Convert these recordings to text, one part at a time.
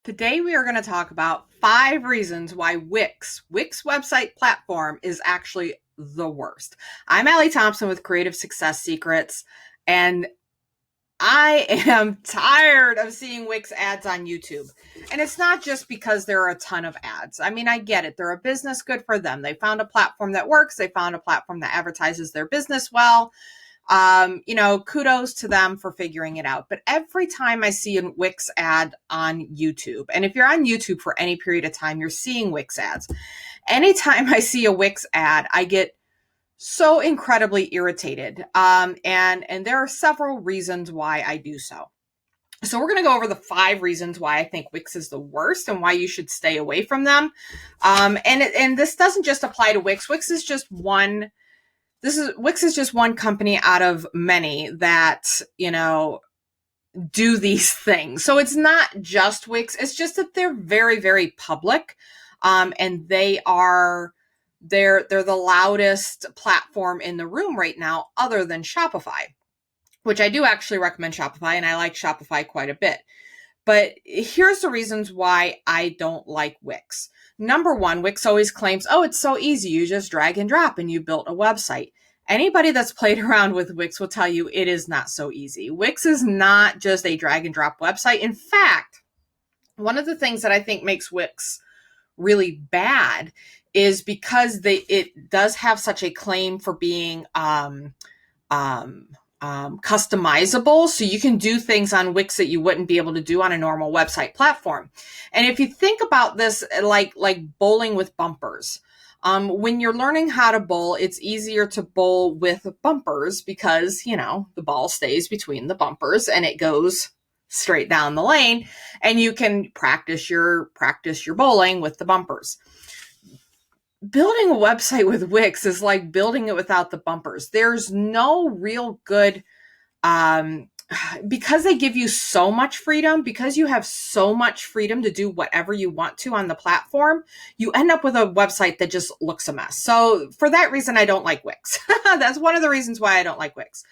Today we are going to talk about 5 reasons why Wix website platform is actually the worst. I'm Allie Thompson with Creative Success Secrets, and I am tired of seeing Wix ads on YouTube. And it's not just because there are a ton of ads. I mean, I get it. They're a business, good for them. They found a platform that works. They found a platform that advertises their business well. Kudos to them for figuring it out. But every time I see a Wix ad on YouTube, and if you're on YouTube for any period of time, you're seeing Wix ads. Anytime I see a Wix ad, I get so incredibly irritated. And there are several reasons why I do so. So we're going to go over the 5 reasons why I think Wix is the worst and why you should stay away from them. And this doesn't just apply to Wix. Wix is just one company out of many that, do these things. So it's not just Wix. It's just that they're very, very public. And they're the loudest platform in the room right now, other than Shopify, which I do actually recommend Shopify, and I like Shopify quite a bit. But here's the reasons why I don't like Wix. Number one, Wix always claims, oh, it's so easy. You just drag and drop and you built a website. Anybody that's played around with Wix will tell you it is not so easy. Wix is not just a drag and drop website. In fact, one of the things that I think makes Wix really bad is because it does have such a claim for being customizable. So you can do things on Wix that you wouldn't be able to do on a normal website platform. And if you think about this, like bowling with bumpers, when you're learning how to bowl, it's easier to bowl with bumpers because, the ball stays between the bumpers and it goes straight down the lane, and you can practice your bowling with the bumpers. Building a website with Wix is like building it without the bumpers. There's no real good, because they give you so much freedom, because you have so much freedom to do whatever you want to on the platform, you end up with a website that just looks a mess. So for that reason, I don't like Wix. That's one of the reasons why I don't like Wix.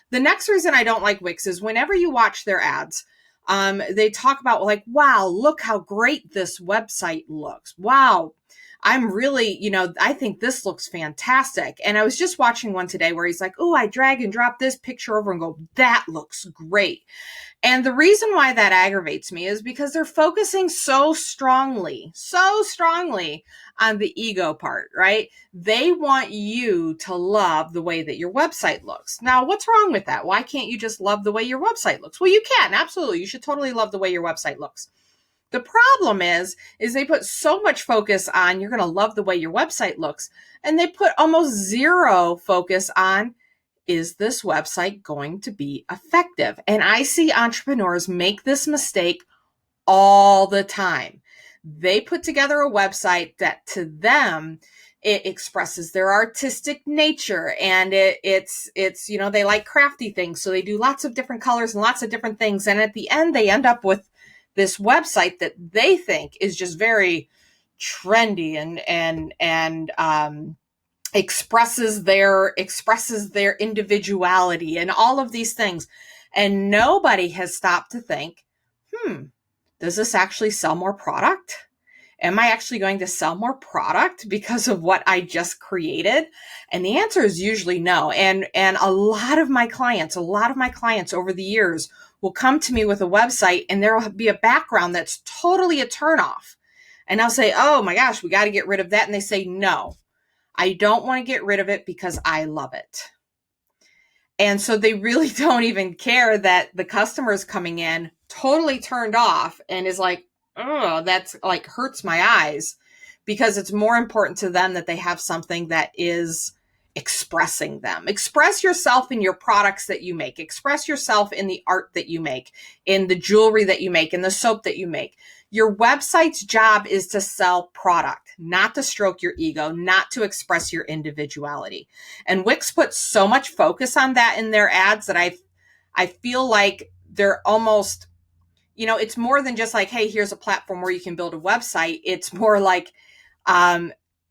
The next reason I don't like Wix is whenever you watch their ads, they talk about like, wow, look how great this website looks. Wow. I'm really, I think this looks fantastic. And I was just watching one today where he's like, oh, I drag and drop this picture over and go, that looks great. And the reason why that aggravates me is because they're focusing so strongly on the ego part, right? They want you to love the way that your website looks. Now, what's wrong with that? Why can't you just love the way your website looks? Well, you can, absolutely. You should totally love the way your website looks. The problem is they put so much focus on you're going to love the way your website looks, and they put almost zero focus on, is this website going to be effective? And I see entrepreneurs make this mistake all the time. They put together a website that to them, it expresses their artistic nature, and it's they like crafty things. So they do lots of different colors and lots of different things. And at the end, they end up with this website that they think is just very trendy and expresses their individuality and all of these things. And nobody has stopped to think, does this actually sell more product? Am I actually going to sell more product because of what I just created? And the answer is usually no. And a lot of my clients over the years will come to me with a website, and there will be a background that's totally a turnoff. And I'll say, oh my gosh, we got to get rid of that. And they say, no, I don't want to get rid of it because I love it. And so they really don't even care that the customer is coming in totally turned off and is like, oh, that's like hurts my eyes, because it's more important to them that they have something that is expressing them. Express yourself in your products that you make. Express yourself in the art that you make, in the jewelry that you make, in the soap that you make. Your website's job is to sell product, not to stroke your ego, not to express your individuality. And Wix puts so much focus on that in their ads that I feel like they're almost, it's more than just like, hey, here's a platform where you can build a website. It's more like,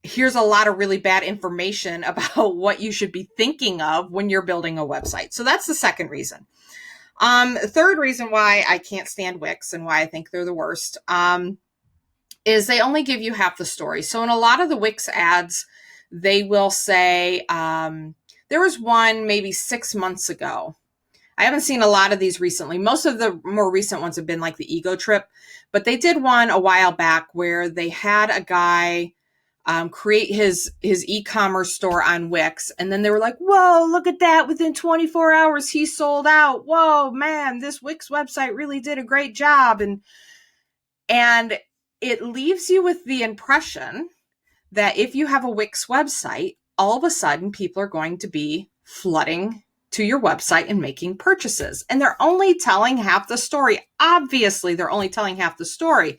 here's a lot of really bad information about what you should be thinking of when you're building a website. So that's the second reason. Third reason why I can't stand Wix and why I think they're the worst, is they only give you half the story. So in a lot of the Wix ads, they will say, there was one maybe 6 months ago. I haven't seen a lot of these recently. Most of the more recent ones have been like the ego trip, but they did one a while back where they had a guy create his e-commerce store on Wix, and then they were like, "Whoa, look at that! Within 24 hours, he sold out. Whoa, man, this Wix website really did a great job." And it leaves you with the impression that if you have a Wix website, all of a sudden people are going to be flooding to your website and making purchases. And they're only telling half the story. Obviously, they're only telling half the story,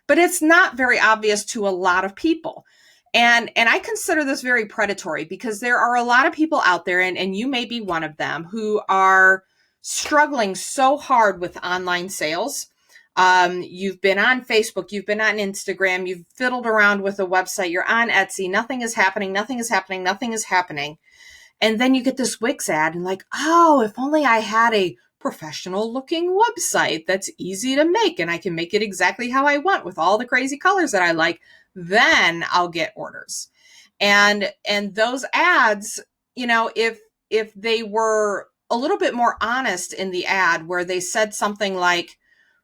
but it's not very obvious to a lot of people. And I consider this very predatory because there are a lot of people out there, and you may be one of them, who are struggling so hard with online sales. You've been on Facebook, you've been on Instagram, you've fiddled around with a website, you're on Etsy, nothing is happening, nothing is happening, nothing is happening. And then you get this Wix ad and like, oh, if only I had a professional looking website that's easy to make and I can make it exactly how I want with all the crazy colors that I like, then I'll get orders. And those ads, if they were a little bit more honest in the ad where they said something like,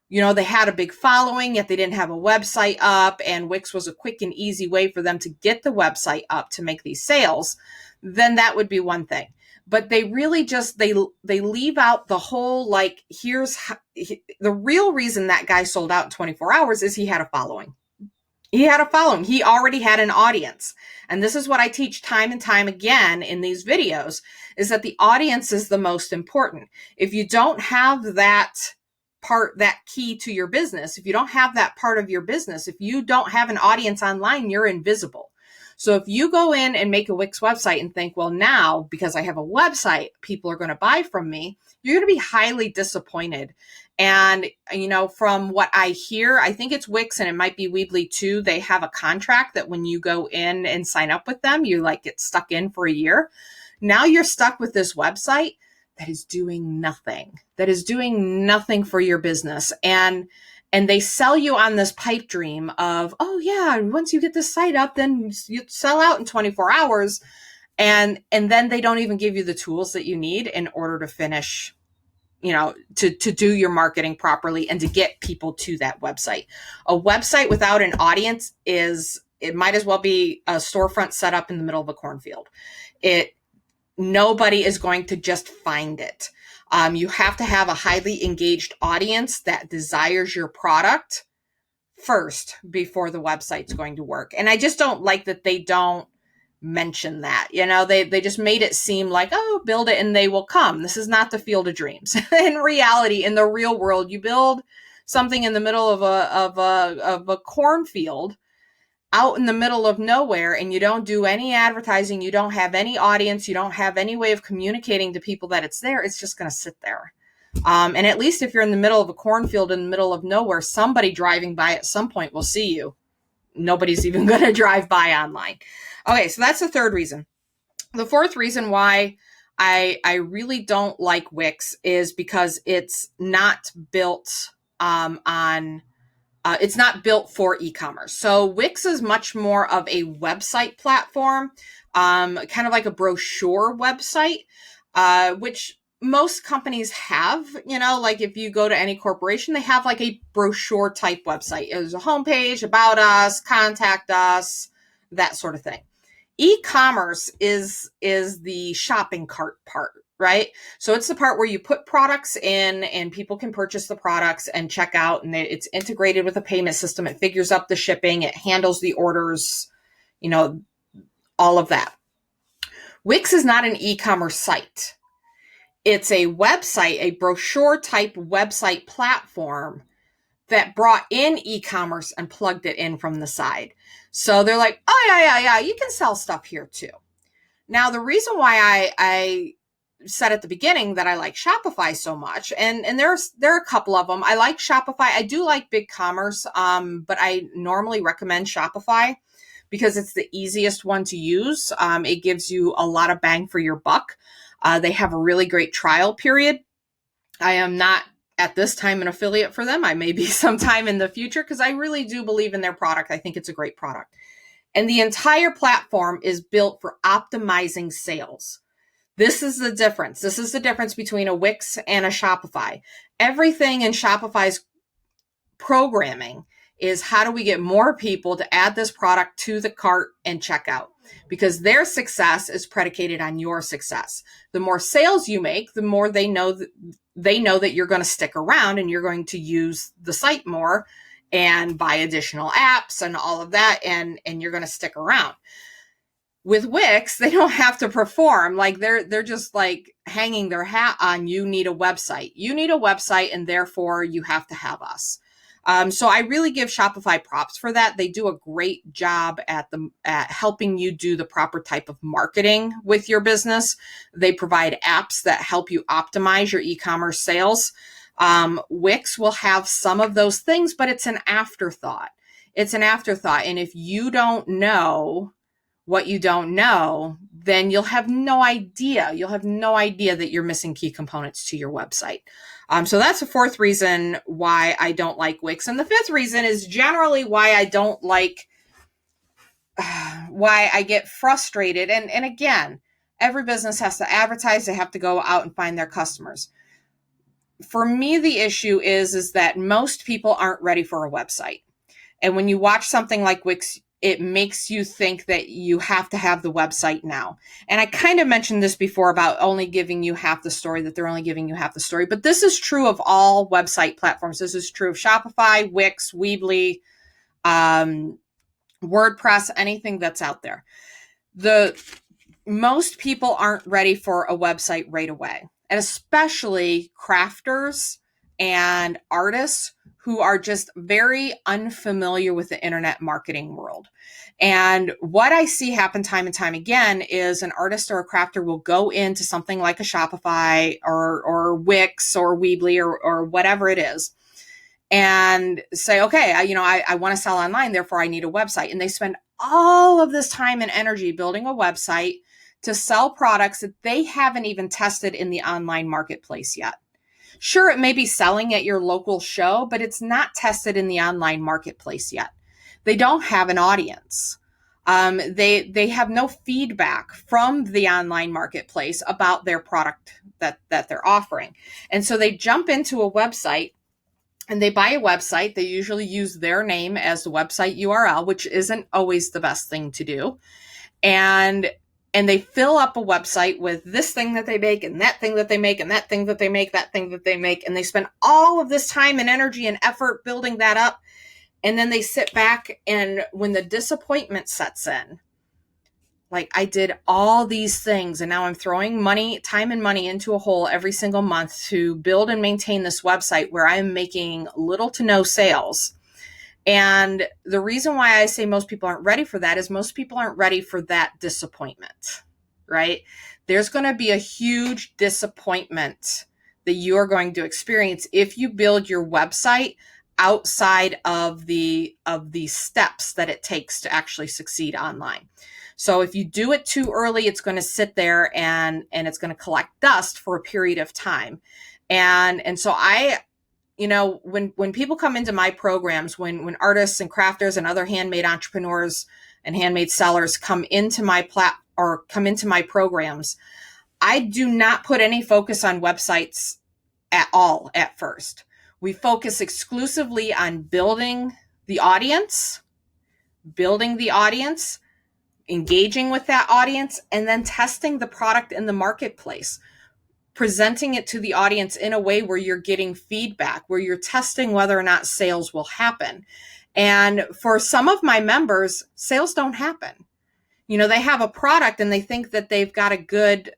they had a big following, yet they didn't have a website up, and Wix was a quick and easy way for them to get the website up to make these sales, then that would be one thing. But they really just, they leave out the whole, like, the real reason that guy sold out in 24 hours is he had a following. He had a following. He already had an audience. And this is what I teach time and time again in these videos, is that the audience is the most important. If you don't have that key to your business, if you don't have that part of your business, if you don't have an audience online, you're invisible. So if you go in and make a Wix website and think, well, now because I have a website, people are going to buy from me, you're going to be highly disappointed. And, from what I hear, I think it's Wix and it might be Weebly too. They have a contract that when you go in and sign up with them, you get stuck in for a year. Now you're stuck with this website that is doing nothing for your business. And they sell you on this pipe dream of, oh yeah, once you get this site up, then you sell out in 24 hours. And then they don't even give you the tools that you need in order to finish, to do your marketing properly and to get people to that website. A website without an audience it might as well be a storefront set up in the middle of a cornfield. Nobody is going to just find it. You have to have a highly engaged audience that desires your product first before the website's going to work. And I just don't like that they don't mention that. They just made it seem like, oh, build it and they will come. This is not the field of dreams. In reality, in the real world, you build something in the middle of a cornfield out in the middle of nowhere, and you don't do any advertising, you don't have any audience, you don't have any way of communicating to people that it's there, it's just going to sit there. And at least if you're in the middle of a cornfield in the middle of nowhere, somebody driving by at some point will see you. Nobody's even going to drive by online. Okay, so that's the third reason. The fourth reason why I really don't like Wix is because it's not built it's not built for e-commerce. So Wix is much more of a website platform, kind of like a brochure website, which most companies have. Like if you go to any corporation, they have like a brochure type website. There's a homepage, about us, contact us, that sort of thing. E-commerce is the shopping cart part, right? So it's the part where you put products in and people can purchase the products and check out, and it's integrated with a payment system. It figures up the shipping, it handles the orders, all of that. Wix is not an e-commerce site. It's a website, a brochure type website platform that brought in e-commerce and plugged it in from the side. So they're like, oh yeah, you can sell stuff here too. Now, the reason why I said at the beginning that I like Shopify so much, and there are a couple of them. I like Shopify. I do like BigCommerce, but I normally recommend Shopify because it's the easiest one to use. It gives you a lot of bang for your buck. They have a really great trial period. I am not at this time an affiliate for them. I may be sometime in the future because I really do believe in their product. I think it's a great product. And the entire platform is built for optimizing sales. This is the difference. This is the difference between a Wix and a Shopify. Everything in Shopify's programming is how do we get more people to add this product to the cart and check out? Because their success is predicated on your success. The more sales you make, the more they know that you're going to stick around and you're going to use the site more and buy additional apps and all of that, and you're going to stick around. With Wix, they don't have to perform. Like they're just like hanging their hat on, you need a website. You need a website, and therefore you have to have us. So I really give Shopify props for that. They do a great job at helping you do the proper type of marketing with your business. They provide apps that help you optimize your e-commerce sales. Wix will have some of those things, but it's an afterthought. It's an afterthought. And if you don't know what you don't know, then you'll have no idea. You'll have no idea that you're missing key components to your website. So that's the fourth reason why I don't like Wix. And the fifth reason is generally why I don't like, why I get frustrated. And again, every business has to advertise. They have to go out and find their customers. For me, the issue is that most people aren't ready for a website. And when you watch something like Wix, it makes you think that you have to have the website now. And I kind of mentioned this before about only giving you half the story, that they're only giving you half the story. But this is true of all website platforms. This is true of Shopify, Wix, Weebly, WordPress, anything that's out there. Most people aren't ready for a website right away. And especially crafters and artists who are just very unfamiliar with the internet marketing world. And what I see happen time and time again is an artist or a crafter will go into something like a Shopify or Wix or Weebly or whatever it is and say, okay, I want to sell online, therefore I need a website. And they spend all of this time and energy building a website to sell products that they haven't even tested in the online marketplace yet. Sure, it may be selling at your local show, but it's not tested in the online marketplace yet. They don't have an audience. They have no feedback from the online marketplace about their product that they're offering. And so they jump into a website and they buy a website. They usually use their name as the website URL, which isn't always the best thing to do. And they fill up a website with this thing that they make and that thing that they make and that thing that they make, that thing that they make. And they spend all of this time and energy and effort building that up. And then they sit back, and when the disappointment sets in, like, I did all these things and now I'm throwing time and money into a hole every single month to build and maintain this website where I'm making little to no sales. And the reason why I say most people aren't ready for that is most people aren't ready for that disappointment, right? There's going to be a huge disappointment that you are going to experience if you build your website outside of the steps that it takes to actually succeed online. So if you do it too early, it's going to sit there and it's going to collect dust for a period of time. And so when people come into my programs, when artists and crafters and other handmade entrepreneurs and handmade sellers come into my programs, I do not put any focus on websites at all at first. We focus exclusively on building the audience, engaging with that audience, and then testing the product in the marketplace, presenting it to the audience in a way where you're getting feedback, where you're testing whether or not sales will happen. And for some of my members, sales don't happen. They have a product and they think that they've got a good,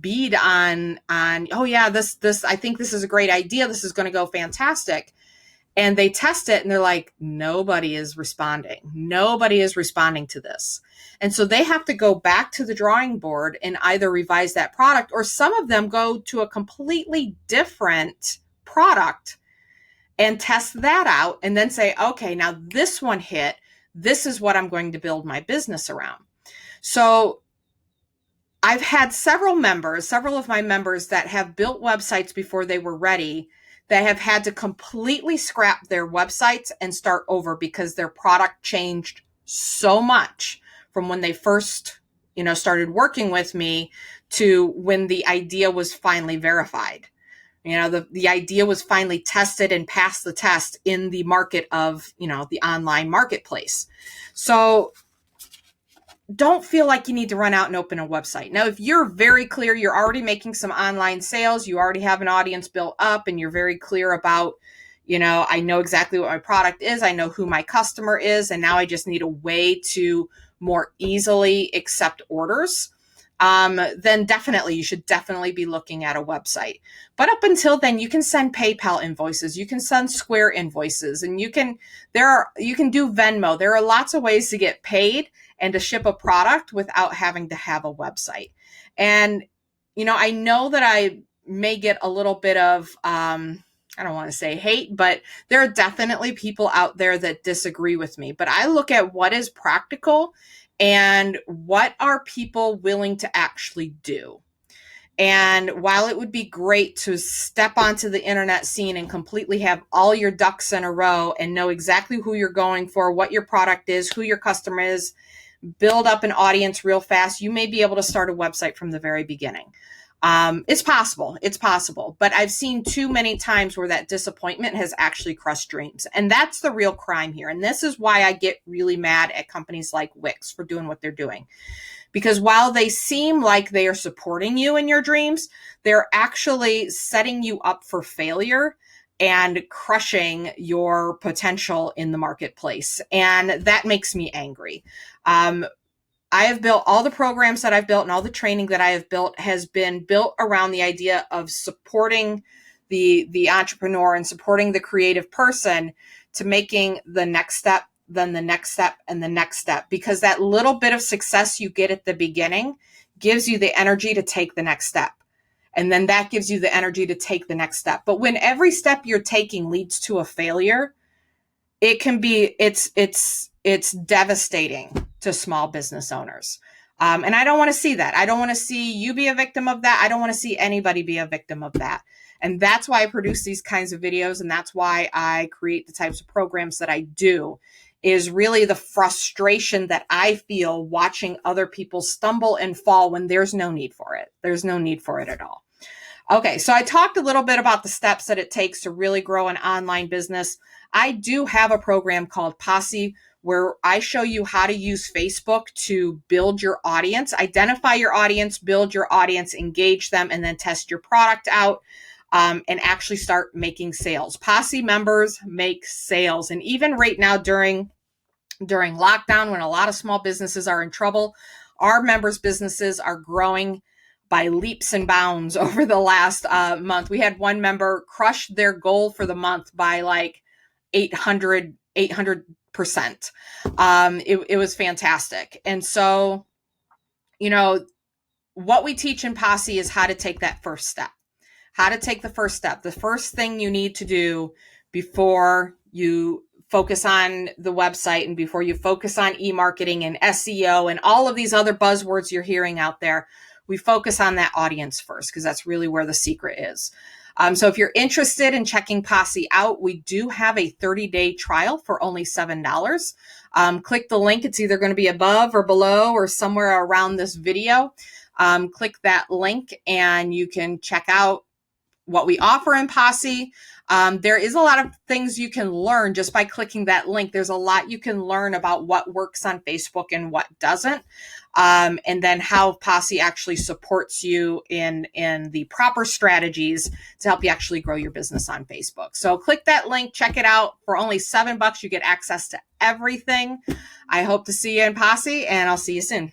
bead on, oh yeah, this, I think this is a great idea. This is going to go fantastic. And they test it and they're like, nobody is responding. Nobody is responding to this. And so they have to go back to the drawing board and either revise that product, or some of them go to a completely different product and test that out and then say, okay, now this one hit. This is what I'm going to build my business around. So I've had several of my members that have built websites before they were ready that have had to completely scrap their websites and start over because their product changed so much from when they first, started working with me to when the idea was finally verified. The idea was finally tested and passed the test in the market of, the online marketplace. So don't feel like you need to run out and open a website. Now, if you're very clear, you're already making some online sales, you already have an audience built up, and you're very clear about, I know exactly what my product is, I know who my customer is, and now I just need a way to more easily accept orders, then definitely, you should definitely be looking at a website. But up until then, you can send PayPal invoices, you can send Square invoices, and you can do Venmo. There are lots of ways to get paid and to ship a product without having to have a website. And, I know that I may get a little bit of, I don't want to say hate, but there are definitely people out there that disagree with me. But I look at what is practical and what are people willing to actually do. And while it would be great to step onto the internet scene and completely have all your ducks in a row and know exactly who you're going for, what your product is, who your customer is, build up an audience real fast, you may be able to start a website from the very beginning. It's possible, but I've seen too many times where that disappointment has actually crushed dreams. And that's the real crime here. And this is why I get really mad at companies like Wix for doing what they're doing. Because while they seem like they are supporting you in your dreams, they're actually setting you up for failure and crushing your potential in the marketplace. And that makes me angry. I have built all the programs that I've built and all the training that I have built has been built around the idea of supporting the entrepreneur and supporting the creative person to making the next step, then the next step, and the next step. Because that little bit of success you get at the beginning gives you the energy to take the next step. And then that gives you the energy to take the next step. But when every step you're taking leads to a failure, it can be, it's devastating to small business owners. And I don't want to see that. I don't want to see you be a victim of that. I don't want to see anybody be a victim of that. And that's why I produce these kinds of videos. And that's why I create the types of programs that I do, is really the frustration that I feel watching other people stumble and fall when there's no need for it. There's no need for it at all. Okay, so I talked a little bit about the steps that it takes to really grow an online business. I do have a program called Posse where I show you how to use Facebook to build your audience, identify your audience, build your audience, engage them, and then test your product out and actually start making sales. Posse members make sales. And even right now during lockdown, when a lot of small businesses are in trouble, our members' businesses are growing by leaps and bounds over the last month. We had one member crush their goal for the month by like 800%. It was fantastic. And so, what we teach in Posse is how to take that first step. How to take the first step. The first thing you need to do before you focus on the website and before you focus on e-marketing and SEO and all of these other buzzwords you're hearing out there, we focus on that audience first, because that's really where the secret is. So if you're interested in checking Posse out, we do have a 30-day trial for only $7. Click the link. It's either going to be above or below or somewhere around this video. Click that link and you can check out what we offer in Posse. There is a lot of things you can learn just by clicking that link. There's a lot you can learn about what works on Facebook and what doesn't. And then how Posse actually supports you in the proper strategies to help you actually grow your business on Facebook. So click that link, check it out. For only $7, you get access to everything. I hope to see you in Posse, and I'll see you soon.